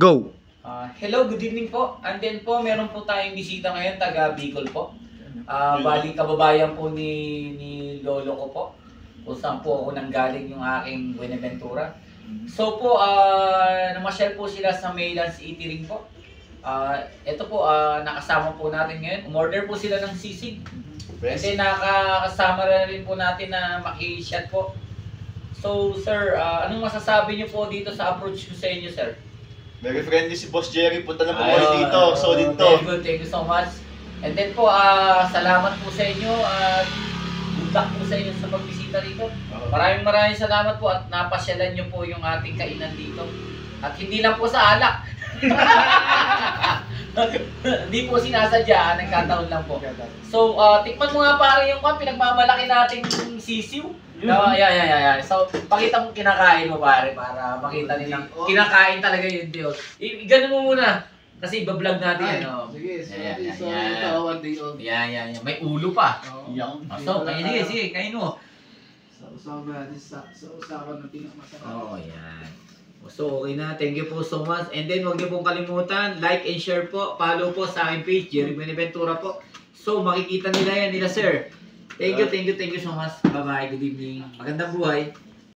Go! Hello, good evening po. And then po, meron po tayong bisita ngayon, taga Bicol po. Bali, kababayan po ni lolo ko po. Kung saan po ako nanggaling yung aking Buenaventura. So po, namasyal po sila sa Maylands Eatery po. Ito po, nakasama po natin ngayon. Umorder po sila ng sisig. And then nakakasama rin po natin na maki-shot po. So sir, anong masasabi niyo po dito sa approach ko sa inyo, sir? Very friendly si Boss Jerry. Punta na po kayo dito. Solid to. Very good. Thank you so much. And then po, salamat po sa inyo at good luck po sa inyo sa pagbisita rito. Maraming salamat po at napasyalan nyo po yung ating kainan dito. At hindi lang po sa alak. Hindi po sinasadya, nagkataon lang po. So, tikman mo nga pare yung pinagmamalaki nating sisiw. Yeah. So, pakita mo kinakain mo pare para makita nilang kinakain talaga yun, Diyo. Ganun mo muna. Kasi iba-vlog natin yan. Sige, so Yan. ito, one day old. Yan. May ulo pa. Yan. So, sige, kain mo. Sa usapan ng pinakamasarap. Yan. So, okay na. Thank you po so much. And then, huwag niyo pong kalimutan, like and share po. Follow po sa aking page, Jerry Buenaventura po. So, makikita nila yan, sir. Thank you so much. Bye-bye. Good evening. Magandang buhay.